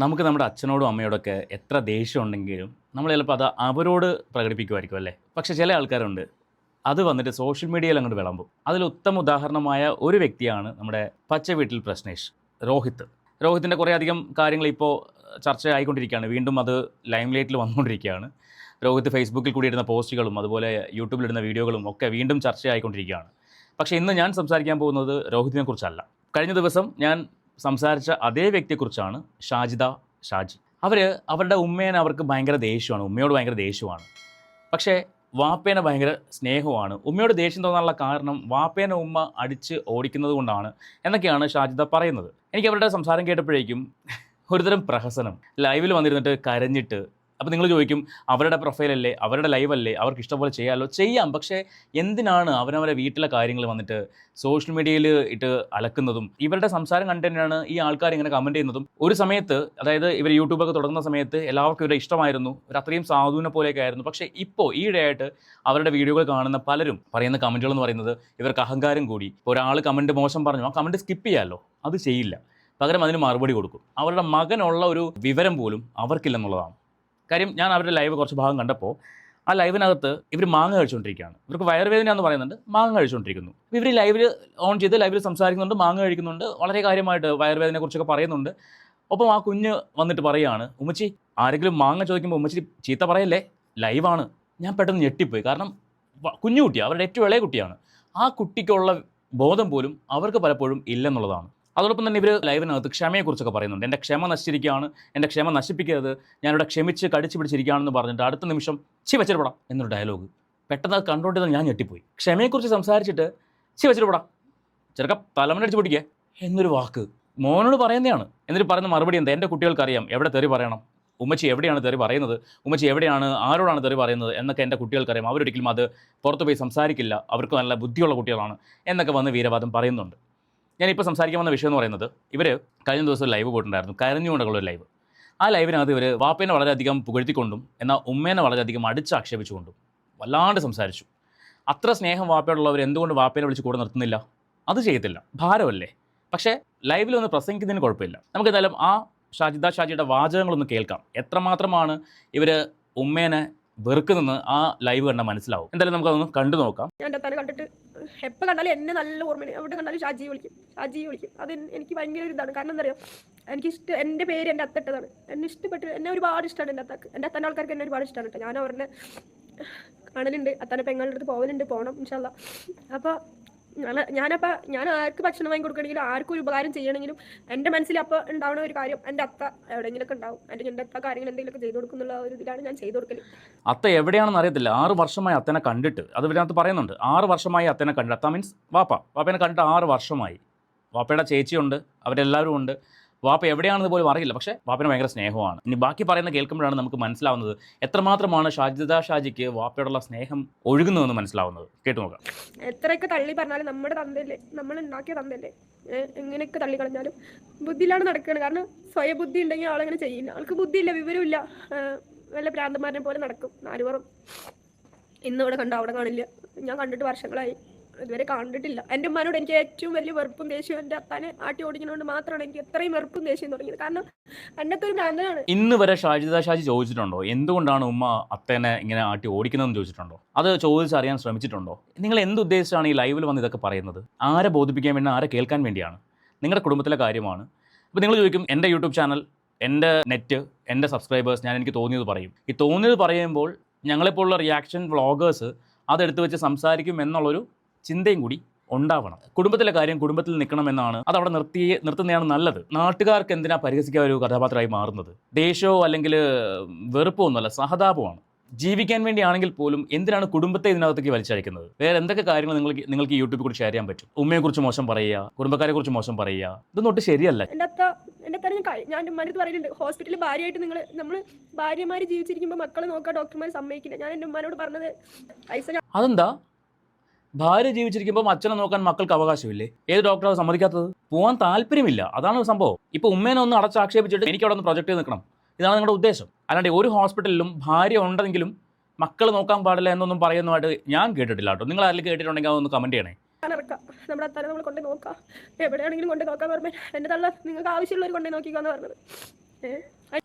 നമുക്ക് നമ്മുടെ അച്ഛനോടും അമ്മയോടൊക്കെ എത്ര ദേഷ്യം ഉണ്ടെങ്കിലും നമ്മൾ ചിലപ്പോൾ അത് അവരോട് പ്രകടിപ്പിക്കുമായിരിക്കും അല്ലേ. പക്ഷേ ചില ആൾക്കാരുണ്ട്, അത് വന്നിട്ട് സോഷ്യൽ മീഡിയയിൽ അങ്ങോട്ട് വിളമ്പും. അതിൽ ഉത്തമ ഉദാഹരണമായ ഒരു വ്യക്തിയാണ് നമ്മുടെ പച്ച വീട്ടിൽ പ്രശ്നേഷ്, രോഹിത്ത്. രോഹിത്തിൻ്റെ കുറേ അധികം കാര്യങ്ങൾ ഇപ്പോൾ ചർച്ചയായിക്കൊണ്ടിരിക്കുകയാണ്. വീണ്ടും അത് ലൈം ലൈറ്റിൽ വന്നുകൊണ്ടിരിക്കുകയാണ്. രോഹിത്ത് ഫേസ്ബുക്കിൽ കൂടി ഇടുന്ന പോസ്റ്റുകളും അതുപോലെ യൂട്യൂബിലിടുന്ന വീഡിയോകളും ഒക്കെ വീണ്ടും ചർച്ചയായിക്കൊണ്ടിരിക്കുകയാണ്. പക്ഷേ ഇന്ന് ഞാൻ സംസാരിക്കാൻ പോകുന്നത് രോഹിത്തിനെ കുറിച്ചല്ല. കഴിഞ്ഞ ദിവസം ഞാൻ സംസാരിച്ച അതേ വ്യക്തിയെക്കുറിച്ചാണ് ഷാജി. അവരുടെ ഉമ്മേനെ അവർക്ക് ഭയങ്കര ദേഷ്യമാണ്, ഉമ്മയോട് ഭയങ്കര ദേഷ്യമാണ്. പക്ഷേ വാപ്പേനെ ഭയങ്കര സ്നേഹമാണ്. ഉമ്മയോട് ദേഷ്യം തോന്നാനുള്ള കാരണം വാപ്പേനെ ഉമ്മ അടിച്ച് ഓടിക്കുന്നത് കൊണ്ടാണ് എന്നൊക്കെയാണ് ഷാജിദ പറയുന്നത്. എനിക്ക് അവരുടെ സംസാരം കേട്ടപ്പോഴേക്കും ഒരുതരം പ്രഹസനം. ലൈവിൽ വന്നിരുന്നിട്ട് കരഞ്ഞിട്ട്, അപ്പോൾ നിങ്ങൾ ചോദിക്കും, അവരുടെ പ്രൊഫൈലല്ലേ, അവരുടെ ലൈവല്ലേ, അവർക്ക് ഇഷ്ടംപോലെ ചെയ്യാം. പക്ഷേ എന്തിനാണ് അവരവരെ വീട്ടിലെ കാര്യങ്ങൾ വന്നിട്ട് സോഷ്യൽ മീഡിയയിൽ ഇട്ട് അലക്കുന്നതും? ഇവരുടെ സംസാരം കണ്ടു തന്നെയാണ് ഈ ആൾക്കാർ ഇങ്ങനെ കമൻറ്റ് ചെയ്യുന്നതും. ഒരു സമയത്ത്, അതായത് ഇവർ യൂട്യൂബൊക്കെ തുടങ്ങുന്ന സമയത്ത് എല്ലാവർക്കും ഇവരെ ഇഷ്ടമായിരുന്നു, ഒരു അത്രയും സാധുവിനെ പോലെയൊക്കെ ആയിരുന്നു. പക്ഷേ ഇപ്പോൾ ഈയിടെയായിട്ട് അവരുടെ വീഡിയോകൾ കാണുന്ന പലരും പറയുന്ന കമൻറ്റുകൾ എന്ന് പറയുന്നത് ഇവർക്ക് അഹങ്കാരം കൂടി. ഒരാൾ കമൻറ്റ് മോശം പറഞ്ഞു, ആ കമൻറ്റ് സ്കിപ്പ് ചെയ്യാമല്ലോ, അത് ചെയ്യില്ല, പകരം അതിന് മറുപടി കൊടുക്കും. അവരുടെ മകനുള്ള ഒരു വിവരം പോലും അവർക്കില്ലെന്നുള്ളതാണ് കാര്യം. ഞാൻ അവരുടെ ലൈവ് കുറച്ച് ഭാഗം കണ്ടപ്പോൾ ആ ലൈവിനകത്ത് ഇവർ മാങ്ങ കഴിച്ചുകൊണ്ടിരിക്കുകയാണ്. ഇവർക്ക് വയറുവേദന എന്ന് പറയുന്നുണ്ട്, മാങ്ങ കഴിച്ചുകൊണ്ടിരിക്കുന്നു. ഇവർ ലൈവിൽ ഓൺ ചെയ്ത് ലൈവിൽ സംസാരിക്കുന്നുണ്ട്, മാങ്ങ കഴിക്കുന്നുണ്ട്, വളരെ കാര്യമായിട്ട് വയറുവേദനയെക്കുറിച്ചൊക്കെ പറയുന്നുണ്ട്. ഒപ്പം ആ കുഞ്ഞ് വന്നിട്ട് പറയുകയാണ്, ഉമ്മച്ചി ആരെങ്കിലും മാങ്ങ ചോദിക്കുമ്പോൾ ഉമ്മച്ചി ചീത്ത പറയല്ലേ, ലൈവാണ്. ഞാൻ പെട്ടെന്ന് ഞെട്ടിപ്പോയി. കാരണം കുഞ്ഞു കുട്ടിയാണ്, അവരുടെ ഏറ്റവും ഇളയ കുട്ടിയാണ്. ആ കുട്ടിക്കുള്ള ബോധം പോലും അവർക്ക് പലപ്പോഴും ഇല്ലെന്നുള്ളതാണ്. അതോടൊപ്പം തന്നെ ഇവർ ലൈവിനകത്ത് ക്ഷമയെക്കുറിച്ചൊക്കെ പറയുന്നുണ്ട്. എൻ്റെ ക്ഷമ നശിച്ചിരിക്കുകയാണ്, എൻ്റെ ക്ഷമ നശിപ്പിക്കരുത്, ഞാനിവിടെ ക്ഷമിച്ച് കടിച്ചു പിടിച്ചിരിക്കുകയാണെന്ന് പറഞ്ഞിട്ട് അടുത്ത നിമിഷം വെച്ചിട്ട് എന്നൊരു ഡയലോഗ്. പെട്ടെന്ന് അത് കണ്ടുകൊണ്ടിരുന്ന ഞാൻ ഞെട്ടിപ്പോയി. ക്ഷമയെക്കുറിച്ച് സംസാരിച്ചിട്ട് വെച്ചിട്ട് ചെറുക്ക തലമുനടിച്ച് പിടിക്കുക എന്നൊരു വാക്ക് മോനോട് പറയുന്നതാണ്. എന്നിട്ട് പറയുന്ന മറുപടി എന്താ? എൻ്റെ കുട്ടികൾക്കറിയാം എവിടെ തെറി പറയണം, ഉമ്മച്ചി എവിടെയാണ് തെറി പറയുന്നത്, ഉമ്മച്ചി എവിടെയാണ്, ആരോടാണ് തെറി പറയുന്നത് എന്നൊക്കെ എൻ്റെ കുട്ടികൾക്കറിയാം, അവരൊരിക്കലും അത് പുറത്തു പോയി സംസാരിക്കില്ല, അവർക്ക് നല്ല ബുദ്ധിയുള്ള കുട്ടികളാണ് എന്നൊക്കെ വന്ന് വീരവാദം പറയുന്നുണ്ട്. ഞാനിപ്പോൾ സംസാരിക്കാൻ വന്ന വിഷയം എന്ന് പറയുന്നത്, ഇവർ കഴിഞ്ഞ ദിവസം ലൈവ് പോയിട്ടുണ്ടായിരുന്നു, കരഞ്ഞുകൊണ്ടുള്ള ഒരു ലൈവ്. ആ ലൈവിനകത്ത് ഇവർ വാപ്പേനെ വളരെയധികം പുകഴ്ത്തിക്കൊണ്ടും എന്നാൽ ഉമ്മേനെ വളരെയധികം അടിച്ചാക്ഷേപിച്ചുകൊണ്ടും വല്ലാണ്ട് സംസാരിച്ചു. അത്ര സ്നേഹം വാപ്പയോടുള്ളവർ എന്തുകൊണ്ട് വാപ്പേനെ വിളിച്ച് കൂടെ നിർത്തുന്നില്ല? അത് ചെയ്യത്തില്ല, ഭാരമല്ലേ. പക്ഷേ ലൈവിൽ ഒന്ന് പ്രസംഗിക്കുന്നതിന് കുഴപ്പമില്ല. നമുക്ക് എന്തായാലും ആ ഷാജിയുടെ വാചകങ്ങളൊന്ന് കേൾക്കാം. എത്രമാത്രമാണ് ഇവർ ഉമ്മേനെ വെറുക്കുന്നെന്ന് ആ ലൈവ് കണ്ടാൽ മനസ്സിലാവും. എന്തായാലും നമുക്കതൊന്ന് കണ്ടു നോക്കാം. ഞാൻ എൻ്റെ അത്താനെ കണ്ടിട്ട് എപ്പോൾ കണ്ടാലും എന്നെ നല്ല ഓർമ്മയാണ്. എവിടെ കണ്ടാലും ഷാജി വിളിക്കും. അത് എനിക്ക് ഭയങ്കര ഒരു ഇതാണ്. കാരണം എന്താ പറയുക, എനിക്കിഷ്ടം, എൻ്റെ പേര് എൻ്റെ അത്തട്ടതാണ്. എന്നെ ഇഷ്ടപ്പെട്ട്, എന്നെ ഒരുപാട് ഇഷ്ടമാണ് എൻ്റെ അത്താക്ക്. എൻ്റെ അത്താൻ്റെ ആൾക്കാർക്ക് എന്നെ ഒരുപാട് ഇഷ്ടമാണ് കേട്ടോ. ഞാൻ അവരുടെ കാണലുണ്ട്, അത്താനെ പെങ്ങളുടെ അടുത്ത് പോകണം ഇൻഷാ അല്ലാ. അപ്പോൾ ഞാൻ ആർക്ക് ഭക്ഷണം വാങ്ങി കൊടുക്കണമെങ്കിലും ആർക്കും ഒരു ഉപകാരം ചെയ്യണമെങ്കിലും എൻ്റെ മനസ്സിൽ അപ്പോൾ ഉണ്ടാവുന്ന ഒരു കാര്യം, എൻ്റെ അത്ത എവിടെയെങ്കിലുമൊക്കെ ഉണ്ടാവും, എൻ്റെ അത്ത കാര്യങ്ങൾ എന്തെങ്കിലുമൊക്കെ ചെയ്തു കൊടുക്കുന്നുള്ള ഒരു ഇതിലാണ് ഞാൻ ചെയ്തു കൊടുക്കൽ. അത്ത എവിടെയാണെന്ന് അറിയത്തില്ല. 6 വർഷമായി അത്തനെ കണ്ടിട്ട്, അത് ഇതിനകത്ത് പറയുന്നുണ്ട്, 6 വർഷമായി അത്തനെ കണ്ടിട്ട്. അത്ത മീൻസ് വാപ്പേനെ കണ്ടിട്ട് 6 വർഷമായി. വാപ്പയുടെ ചേച്ചിയുണ്ട്, അവരെല്ലാവരും ഉണ്ട്. വാപ്പ എവിടെയാണെന്ന് പോലും അറിയില്ല. പക്ഷേ വാപ്പന് ഭയങ്കര സ്നേഹമാണ്. ഇനി ബാക്കി പറയുന്ന കേൾക്കുമ്പോഴാണ് നമുക്ക് മനസ്സിലാവുന്നത് എത്രമാത്രമാണ് ഷാജിക്ക് വാപ്പയോടുള്ള സ്നേഹം ഒഴുകുന്നതെന്ന് മനസ്സിലാവുന്നത്. കേട്ടു നോക്കാം. എത്രയൊക്കെ തള്ളി പറഞ്ഞാലും നമ്മുടെ തന്തല്ലേ, നമ്മൾ ഉണ്ടാക്കിയ തന്തല്ലേ, എങ്ങനെയൊക്കെ തള്ളി കളഞ്ഞാലും ബുദ്ധിയിലാണ് നടക്കുകയാണ്. കാരണം സ്വയം ബുദ്ധി ഉണ്ടെങ്കിൽ ആളങ്ങനെ ചെയ്യില്ല. ആൾക്ക് ബുദ്ധിയില്ല, വിവരമില്ല, വല്ല ഭ്രാന്തന്മാരനെ പോലെ നടക്കും. നാലുപുറം ഇന്നിവിടെ കണ്ടു, അവിടെ കാണില്ല. ഞാൻ കണ്ടിട്ട് വർഷങ്ങളായി, ഇതുവരെ കണ്ടിട്ടില്ല. എൻ്റെ ഉമ്മാനോട് എനിക്ക് ഏറ്റവും വലിയ വെറുപ്പും ദേഷ്യവും എൻ്റെ അത്താനെ ആട്ടി ഓടിക്കുന്നതുകൊണ്ട് മാത്രമാണ് എനിക്ക് എത്രയും വെറുപ്പും ദേഷ്യം തുടങ്ങിയത്. കാരണം അന്നത്തെ ഒരു ഭ്രാന്തനാണ്. ഇന്ന് വരെ ഷാജി ചോദിച്ചിട്ടുണ്ടോ എന്തുകൊണ്ടാണ് ഉമ്മ അത്തേനെ ഇങ്ങനെ ആട്ടി ഓടിക്കുന്നതെന്ന് ചോദിച്ചിട്ടുണ്ടോ? അത് ചോദിച്ചറിയാൻ ശ്രമിച്ചിട്ടുണ്ടോ? നിങ്ങൾ എന്തുദ്ദേശിച്ചാണ് ഈ ലൈവിൽ വന്ന് ഇതൊക്കെ പറയുന്നത്? ആരെ ബോധിപ്പിക്കാൻ വേണ്ടി, ആരെ കേൾക്കാൻ വേണ്ടിയാണ്? നിങ്ങളുടെ കുടുംബത്തിലെ കാര്യമാണ്. അപ്പോൾ നിങ്ങൾ ചോദിക്കും, എൻ്റെ യൂട്യൂബ് ചാനൽ, എൻ്റെ നെറ്റ്, എൻ്റെ സബ്സ്ക്രൈബേഴ്സ്, ഞാൻ എനിക്ക് തോന്നിയത് പറയും. ഈ തോന്നിയത് പറയുമ്പോൾ ഞങ്ങളെപ്പോലുള്ള റിയാക്ഷൻ വ്ളോഗേഴ്സ് അതെടുത്ത് വെച്ച് സംസാരിക്കും എന്നുള്ളൊരു ചിന്തയും കൂടി ഉണ്ടാവണം. കുടുംബത്തിലെ കാര്യം കുടുംബത്തിൽ നിൽക്കണമെന്നാണ്, അത് അവിടെ നിർത്തുന്നതാണ് നല്ലത്. നാട്ടുകാർക്ക് എന്തിനാ പരിഹസിക്കാൻ ഒരു കഥാപാത്രമായി മാറുന്നത്? ദേഷ്യമോ അല്ലെങ്കിൽ വെറുപ്പോ ഒന്നുമല്ല, സഹതാപമാണ്. ജീവിക്കാൻ വേണ്ടിയാണെങ്കിൽ പോലും എന്തിനാണ് കുടുംബത്തെ ഇതിനകത്തേക്ക് വലിച്ചഴിക്കുന്നത്? വേറെ എന്തൊക്കെ കാര്യങ്ങൾ നിങ്ങൾക്ക് യൂട്യൂബിൽ കൂടി ഷെയർ ചെയ്യാൻ പറ്റും? ഉമ്മയെക്കുറിച്ച് മോശം പറയുക, കുടുംബക്കാരെ കുറിച്ച് മോശം പറയുക, ഇതൊന്നും ഒട്ടും ശരിയല്ല. എൻ്റെ അത്ത ഞാൻ ഉമ്മാനടുത്ത് പറയുന്നുണ്ട്, ഹോസ്പിറ്റലിൽ ഭാര്യയായിട്ട് നമ്മൾ ഭാര്യമാര് ജീവിച്ചിരിക്കുമ്പോൾ മക്കളെ നോക്കാൻ ഡോക്ടർമാർ സമ്മതിക്കില്ല. ഞാൻ എൻ്റെ ഉമ്മാനോട് പറഞ്ഞത്, പൈസ അതെന്താ? ഭാര്യ ജീവിച്ചിരിക്കുമ്പോൾ അച്ഛനെ നോക്കാൻ മക്കൾക്ക് അവകാശമില്ലേ? ഏത് ഡോക്ടറാണ് സമ്മതിക്കാത്തത്? പോകാൻ താല്പര്യമില്ല, അതാണ് സംഭവം. ഇപ്പോൾ ഉമ്മേനെ ഒന്ന് അടച്ചാക്ഷേപിച്ചിട്ട് എനിക്ക് അവിടെ ഒന്ന് പ്രൊജക്റ്റ് നിൽക്കണം, ഇതാണ് നിങ്ങളുടെ ഉദ്ദേശം. അല്ലാണ്ട് ഒരു ഹോസ്പിറ്റലിലും ഭാര്യ ഉണ്ടെങ്കിലും മക്കൾ നോക്കാൻ പാടില്ല എന്നൊന്നും പറയുന്നതായിട്ട് ഞാൻ കേട്ടിട്ടില്ല കേട്ടോ. നിങ്ങൾ ആരെങ്കിലും കേട്ടിട്ടുണ്ടെങ്കിൽ അതൊന്ന് കമൻറ്റ് ചെയ്യണേ. നമ്മുടെ അത്താനെ നമ്മൾ കൊണ്ടു നോക്കാം, എവിടെയാണെങ്കിലും കൊണ്ടു നോക്കാന്ന് പറഞ്ഞാൽ എൻ്റെ തള്ള നിങ്ങൾക്ക് ആവശ്യമുള്ളവർ കൊണ്ടു നോക്കിക്കാന്ന് പറഞ്ഞത്.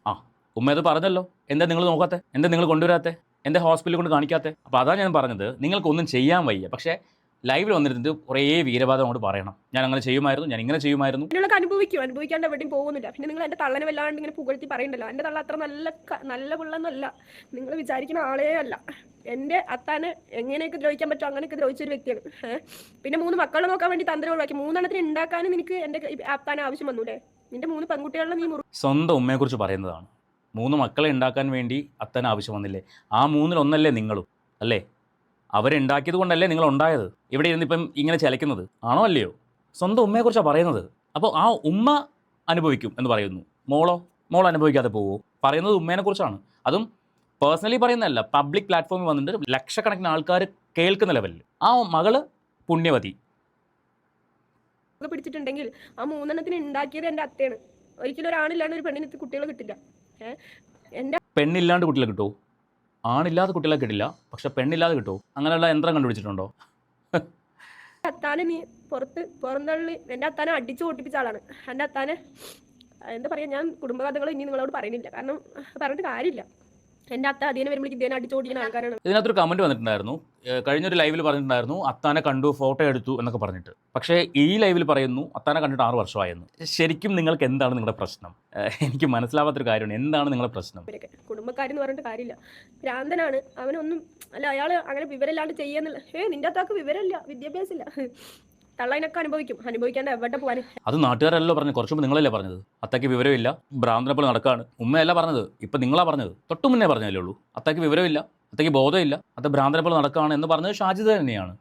ആ ഉമ്മ അത് പറഞ്ഞല്ലോ, എന്താ നിങ്ങൾ നോക്കാത്തെ, എന്താ നിങ്ങൾ കൊണ്ടുവരാത്തെ, എന്താ ഹോസ്പിറ്റലിൽ കൊണ്ട് കാണിക്കാത്തെ? അപ്പോൾ അതാണ് ഞാൻ പറഞ്ഞത്, നിങ്ങൾക്കൊന്നും ചെയ്യാൻ വയ്യ, പക്ഷേ ലൈവിൽ വന്നിരുന്നിട്ട് കുറേ വീരവാദം കൊണ്ട് പറയണം, ഞാൻ അങ്ങനെ ചെയ്യുമായിരുന്നു, ഞാൻ ഇങ്ങനെ ചെയ്യുമായിരുന്നു. ഇതിനൊക്കെ അനുഭവിക്കാണ്ട് എവിടെയും പോകുന്നില്ല. പിന്നെ നിങ്ങൾ എൻ്റെ തള്ളനെ വല്ലാണ്ട് ഇങ്ങനെ പുകഴ്ത്തി പറയണ്ടല്ലോ. എൻ്റെ തള്ള അത്ര നല്ല പിള്ളന്നല്ല, നിങ്ങൾ വിചാരിക്കുന്ന ആളേ അല്ല. എൻ്റെ അത്താനെ എങ്ങനെയൊക്കെ ദ്രോഹിക്കാൻ പറ്റുമോ അങ്ങനെയൊക്കെ ദ്രോഹിച്ചൊരു വ്യക്തിയാണ്. പിന്നെ 3 മക്കളെ നോക്കാൻ വേണ്ടി തന്ത്രം ഒഴിവാക്കി 3 ഉണ്ടാക്കാനും നിനക്ക് എൻ്റെ അത്താനെ ആവശ്യം വന്നൂടെ? നിന്റെ 3 പെൺകുട്ടികളെ നീ സ്വന്തം ഉമ്മയെക്കുറിച്ച് പറയുന്നതാണ്. 3 മക്കളെ ഉണ്ടാക്കാൻ വേണ്ടി അത്തന് ആവശ്യം വന്നില്ലേ? ആ 3-ൽ ഒന്നല്ലേ നിങ്ങളും, അല്ലേ? അവരുണ്ടാക്കിയത് കൊണ്ടല്ലേ നിങ്ങൾ ഉണ്ടായത്? ഇവിടെ ഇരുന്നിപ്പം ഇങ്ങനെ ചലിക്കുന്നത് ആണോ അല്ലയോ? സ്വന്തം ഉമ്മയെക്കുറിച്ചാണ് പറയുന്നത്. അപ്പോൾ ആ ഉമ്മ അനുഭവിക്കും എന്ന് പറയുന്നു, മോൾ അനുഭവിക്കാതെ പോവോ? പറയുന്നത് ഉമ്മേനെക്കുറിച്ചാണ്. അതും പേഴ്സണലി പറയുന്നതല്ല, പബ്ലിക് പ്ലാറ്റ്ഫോമിൽ വന്നിട്ട് ലക്ഷക്കണക്കിന് ആൾക്കാർ കേൾക്കുന്ന ലെവലിൽ. ആ മകള് പുണ്യവതി. പിടിച്ചിട്ടുണ്ടെങ്കിൽ ആ 3 ഉണ്ടാക്കിയത് എൻ്റെ അത്തയാണ്. ഒരിക്കലും ഒരാണില്ലാണ്ട് ഒരു പെണ്ണിന് കുട്ടികളെ കിട്ടില്ല. എൻ്റെ പെണ്ണില്ലാണ്ട് കുട്ടികളെ കിട്ടുമോ? ആണില്ലാതെ കുട്ടികളെ കിട്ടില്ല, പക്ഷെ പെണ്ണില്ലാതെ കിട്ടുമോ? അങ്ങനെയുള്ള യന്ത്രം കണ്ടുപിടിച്ചിട്ടുണ്ടോ? അത്താനെ നീ പുറന്തള്ളി എൻ്റെ അത്താനെ അടിച്ചു ഓട്ടിപ്പിച്ച ആളാണ്. എൻ്റെ അത്താനെ എന്താ പറയുക, ഞാൻ കുടുംബകഥകൾ ഇനി നിങ്ങളോട് പറയുന്നില്ല, കാരണം പറഞ്ഞിട്ട് കാര്യമില്ല. എൻ്റെ അത്ത അതിനെ വരുമ്പോഴേക്കും ഇതേനെ അടിച്ചോടിക്കുന്ന ആൾക്കാരാണ്. ഇതിനകത്തൊരു കമൻറ്റ് വന്നിട്ടുണ്ടായിരുന്നു, കഴിഞ്ഞൊരു ലൈവിൽ പറഞ്ഞിട്ടുണ്ടായിരുന്നു അത്താനെ കണ്ടു, ഫോട്ടോ എടുത്തു എന്നൊക്കെ പറഞ്ഞിട്ട്. പക്ഷേ ഈ ലൈവിൽ പറയുന്നു അത്താനെ കണ്ടിട്ട് 6 വർഷമായെന്ന്. ശരിക്കും നിങ്ങൾക്ക് എന്താണ് നിങ്ങളുടെ പ്രശ്നം? എനിക്ക് മനസ്സിലാവാത്തൊരു കാര്യമാണ്, എന്താണ് നിങ്ങളുടെ പ്രശ്നം? കുടുംബക്കാരെന്ന് പറഞ്ഞിട്ട് കാര്യമില്ല, ഭ്രാന്തനാണ് അവനൊന്നും അല്ല. അയാൾ അങ്ങനെ വിവരമില്ലാണ്ട് ചെയ്യാന്നില്ല. നിന്റെ അത്താക്ക് വിവരമില്ല, വിദ്യാഭ്യാസം ഇല്ല. തള്ളതിനൊക്കെ അനുഭവിക്കാണ്ട് എവിടെ പോകാൻ? അത് നാട്ടുകാരല്ലോ പറഞ്ഞു, കുറച്ചു മുമ്പ് നിങ്ങളല്ലേ പറഞ്ഞത് അത്തയ്ക്ക് വിവരമില്ല, ഭ്രാന്തനെ പോലെ നടക്കാണ്. ഉമ്മയല്ല പറഞ്ഞത്, ഇപ്പം നിങ്ങളാ പറഞ്ഞത്. തൊട്ടു മുന്നേ പറഞ്ഞല്ലേ ഉള്ളൂ അത്തയ്ക്ക് വിവരമില്ല, അത്തയ്ക്ക് ബോധമില്ല, അത്ത ഭ്രാന്തനെ പോലെ നടക്കാണ് എന്ന് പറഞ്ഞത് ഷാജിദ തന്നെയാണ്.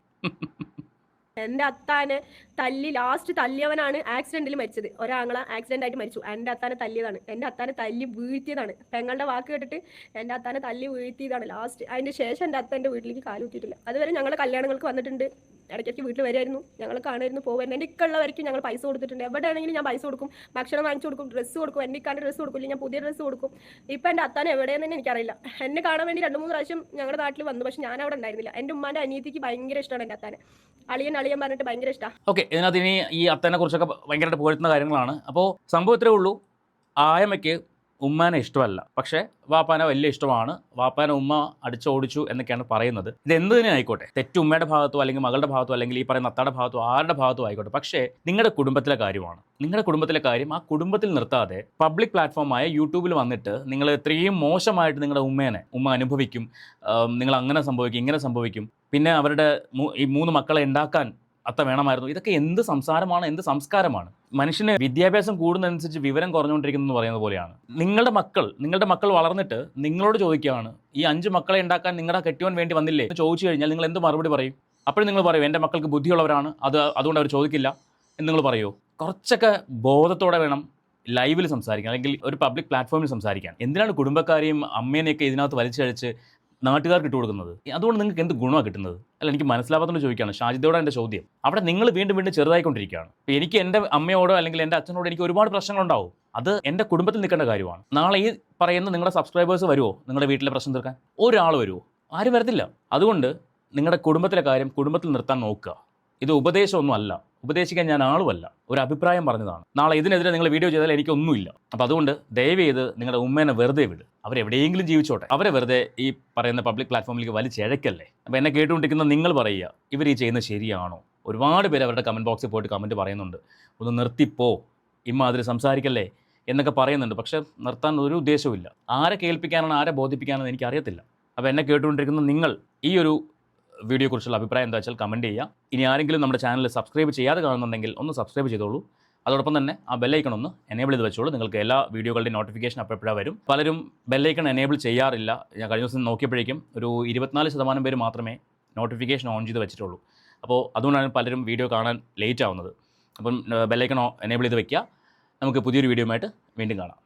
എൻ്റെ അത്താനെ ലാസ്റ്റ് തല്ലിയവനാണ് ആക്സിഡന്റിൽ മരിച്ചത്. ഒരാങ്ങളെ ആക്സിഡന്റ് ആയിട്ട് മരിച്ചു. എൻ്റെ അത്താനെ തല്ലിയതാണ്, എൻ്റെ അത്താനെ തല്ലി വീഴ്ത്തിയതാണ്. പെങ്ങളുടെ വാക്ക് കേട്ടിട്ട് എൻ്റെ അത്താനെ തല്ലി വീഴ്ത്തിയതാണ് ലാസ്റ്റ്. അതിന് ശേഷം എൻ്റെ അത്ത എൻ്റെ വീട്ടിലേക്ക് കാലുകുത്തിയിട്ടില്ല. അതുവരെ ഞങ്ങളുടെ കല്യാണങ്ങൾക്ക് വന്നിട്ടുണ്ട്, ഇടയ്ക്കിടയ്ക്ക് വീട്ടിൽ വരുമായിരുന്നു, ഞങ്ങൾ കാണുമായിരുന്നു, പോകുമായിരുന്നു. എൻ്റെ ഇക്കുള്ളവർക്ക് ഞങ്ങൾ പൈസ കൊടുത്തിട്ടുണ്ട്. എവിടെയാണെങ്കിലും ഞാൻ പൈസ കൊടുക്കും, ഭക്ഷണം വാങ്ങിച്ചു കൊടുക്കും, ഡ്രസ്സ് കൊടുക്കും. എൻ്റെ ഇക്കാൻ്റെ ഡ്രസ്സ് കൊടുക്കില്ല, ഞാൻ പുതിയ ഡ്രസ്സ് കൊടുക്കും. ഇപ്പം എൻ്റെ അത്താൻ എവിടെയെന്ന് തന്നെ എനിക്കറിയില്ല. എന്നെ കാണാൻ വേണ്ടി 2-3 പ്രാവശ്യം ഞങ്ങളുടെ നാട്ടിൽ വന്നു, പക്ഷെ ഞാൻ അവിടെ ഉണ്ടായിരുന്നില്ല. എൻ്റെ ഉമ്മാൻ്റെ അനിയത്തിക്ക് ഭയങ്കര ഇഷ്ടമാണ് എൻ്റെ അത്താനെ. അളിയൻ പറഞ്ഞിട്ട് ഭയങ്കര ഇഷ്ടമാണ്. ഓക്കെ, ഇതിനകത്ത് ഇനി ഈ അത്തനെ കുറിച്ചൊക്കെ ഭയങ്കരമായിട്ട് പുകഴ്ത്തുന്ന കാര്യങ്ങളാണ്. അപ്പോൾ സംഭവം ഇത്രേ ഉള്ളൂ, ആയമ്മയ്ക്ക് ഉമ്മാനെ ഇഷ്ടമല്ല, പക്ഷേ വാപ്പാനെ വലിയ ഇഷ്ടമാണ്. വാപ്പാനെ ഉമ്മ അടിച്ചോടിച്ചു എന്നൊക്കെയാണ് പറയുന്നത്. ഇത് എന്ത് തന്നെ ആയിക്കോട്ടെ, തെറ്റ് ഉമ്മയുടെ ഭാഗത്തോ അല്ലെങ്കിൽ മകളുടെ ഭാഗത്തോ അല്ലെങ്കിൽ ഈ പറയുന്ന അത്താടെ ഭാഗത്തോ ആരുടെ ഭാഗത്തോ ആയിക്കോട്ടെ, പക്ഷേ നിങ്ങളുടെ കുടുംബത്തിലെ കാര്യമാണ്. നിങ്ങളുടെ കുടുംബത്തിലെ കാര്യം ആ കുടുംബത്തിൽ നിർത്താതെ പബ്ലിക് പ്ലാറ്റ്ഫോമായ യൂട്യൂബിൽ വന്നിട്ട് നിങ്ങൾ ഇത്രയും മോശമായിട്ട് നിങ്ങളുടെ ഉമ്മ അനുഭവിക്കും, നിങ്ങൾ അങ്ങനെ സംഭവിക്കും, ഇങ്ങനെ സംഭവിക്കും, പിന്നെ അവരുടെ ഈ 3 മക്കളെ ഉണ്ടാക്കാൻ അത്ത വേണമായിരുന്നു. ഇതൊക്കെ എന്ത് സംസാരമാണ്, എന്ത് സംസ്കാരമാണ്? മനുഷ്യന് വിദ്യാഭ്യാസം കൂടുന്നതനുസരിച്ച് വിവരം കുറഞ്ഞുകൊണ്ടിരിക്കുന്നു പറയുന്നത് പോലെയാണ്. നിങ്ങളുടെ മക്കൾ വളർന്നിട്ട് നിങ്ങളോട് ചോദിക്കുകയാണ്, ഈ 5 മക്കളെ ഉണ്ടാക്കാൻ നിങ്ങളുടെ കെട്ടിയോൻ വേണ്ടി വന്നില്ലേ എന്ന് ചോദിച്ചു കഴിഞ്ഞാൽ നിങ്ങൾ എന്ത് മറുപടി പറയും? അപ്പോഴും നിങ്ങൾ പറയും എൻ്റെ മക്കൾക്ക് ബുദ്ധിയുള്ളവരാണ്, അതുകൊണ്ട് അവർ ചോദിക്കില്ല എന്ന് നിങ്ങൾ പറയുമോ? കുറച്ചൊക്കെ ബോധത്തോടെ വേണം ലൈവിൽ സംസാരിക്കാൻ, അല്ലെങ്കിൽ ഒരു പബ്ലിക് പ്ലാറ്റ്ഫോമിൽ സംസാരിക്കാൻ. എന്തിനാണ് കുടുംബക്കാരെയും അമ്മേനെയൊക്കെ ഇതിനകത്ത് വലിച്ചഴിച്ച് നാട്ടുകാർക്ക് ഇട്ട് കൊടുക്കുന്നത്? അതുകൊണ്ട് നിങ്ങൾക്ക് എന്ത് ഗുണമാണ് കിട്ടുന്നത്? അല്ല, എനിക്ക് മനസ്സിലാവാത്തോണ്ട് ചോദിക്കുകയാണ്. ഷാജിദയോടെ എൻ്റെ ചോദ്യം. അവിടെ നിങ്ങൾ വീണ്ടും ചെറുതായിക്കൊണ്ടിരിക്കുകയാണ്. ഇപ്പോൾ എനിക്ക് എൻ്റെ അമ്മയോടോ അല്ലെങ്കിൽ എൻ്റെ അച്ഛനോടോ എനിക്ക് ഒരുപാട് പ്രശ്നങ്ങളുണ്ടാവും. അത് എൻ്റെ കുടുംബത്തിൽ നിൽക്കേണ്ട കാര്യമാണ്. നാളെ ഈ പറയുന്ന നിങ്ങളുടെ സബ്സ്ക്രൈബേഴ്സ് വരുമോ നിങ്ങളുടെ വീട്ടിലെ പ്രശ്നം തീർക്കാൻ? ഒരാൾ വരുമോ? ആരും വരത്തില്ല. അതുകൊണ്ട് നിങ്ങളുടെ കുടുംബത്തിലെ കാര്യം കുടുംബത്തിൽ നിർത്താൻ നോക്കുക. ഇത് ഉപദേശമൊന്നും അല്ല, ഉപദേശിക്കാൻ ഞാൻ ആളുമല്ല, ഒരു അഭിപ്രായം പറഞ്ഞതാണ്. നാളെ ഇതിനെതിരെ നിങ്ങൾ വീഡിയോ ചെയ്താൽ എനിക്കൊന്നുമില്ല. അപ്പോൾ അതുകൊണ്ട് ദയവ് ചെയ്ത് നിങ്ങളുടെ ഉമ്മേനെ വെറുതെ വിട്, അവരെവിടെയെങ്കിലും ജീവിച്ചോട്ടെ. അവരെ വെറുതെ ഈ പറയുന്ന പബ്ലിക് പ്ലാറ്റ്ഫോമിലേക്ക് വലിച്ചിഴക്കല്ലേ. അപ്പോൾ എന്നെ കേട്ടുകൊണ്ടിരിക്കുന്ന നിങ്ങൾ പറയുക, ഇവർ ഈ ചെയ്യുന്നത് ശരിയാണോ? ഒരുപാട് പേര് അവരുടെ കമൻറ്റ് ബോക്സിൽ പോയിട്ട് കമൻറ്റ് പറയുന്നുണ്ട്, ഒന്ന് നിർത്തിപ്പോ, ഇമ്മാതിരി സംസാരിക്കല്ലേ എന്നൊക്കെ പറയുന്നുണ്ട്. പക്ഷേ നിർത്താൻ ഒരു ഉദ്ദേശവുമില്ല. ആരെ കേൾപ്പിക്കാനാണ്, ആരെ ബോധിപ്പിക്കാനാണെന്ന് എനിക്കറിയത്തില്ല. അപ്പോൾ എന്നെ കേട്ടുകൊണ്ടിരിക്കുന്ന നിങ്ങൾ ഈ ഒരു വീഡിയോയെക്കുറിച്ചുള്ള അഭിപ്രായം എന്താ വെച്ചാൽ കമൻറ്റ് ചെയ്യുക. ഇനി ആരെങ്കിലും നമ്മുടെ ചാനൽ സബ്സ്ക്രൈബ് ചെയ്യാതെ കാണുന്നുണ്ടെങ്കിൽ ഒന്ന് സബ്സ്ക്രൈബ് ചെയ്തോളൂ. അതോടൊപ്പം തന്നെ ആ ബെല്ലൈക്കൺ ഒന്ന് എനേബിൾ ചെയ്ത് വെച്ചോളൂ. നിങ്ങൾക്ക് എല്ലാ വീഡിയോകളുടെയും നോട്ടിഫിക്കേഷൻ അപ്പോഴപ്പോഴാണ് വരും. പലരും ബെല്ലൈക്കൺ എനേബിൾ ചെയ്യാറില്ല. ഞാൻ കഴിഞ്ഞ ദിവസം നോക്കിയപ്പോഴേക്കും ഒരു 24% പേര് മാത്രമേ നോട്ടിഫിക്കേഷൻ ഓൺ ചെയ്ത് വെച്ചിട്ടുള്ളൂ. അപ്പോൾ അതുകൊണ്ടാണ് പലരും വീഡിയോ കാണാൻ ലേറ്റ് ആവുന്നത്. അപ്പം ബെല്ലൈക്കൺ എനേബിൾ ചെയ്ത് വെക്കുക. നമുക്ക് പുതിയൊരു വീഡിയോയുമായിട്ട് വീണ്ടും കാണാം.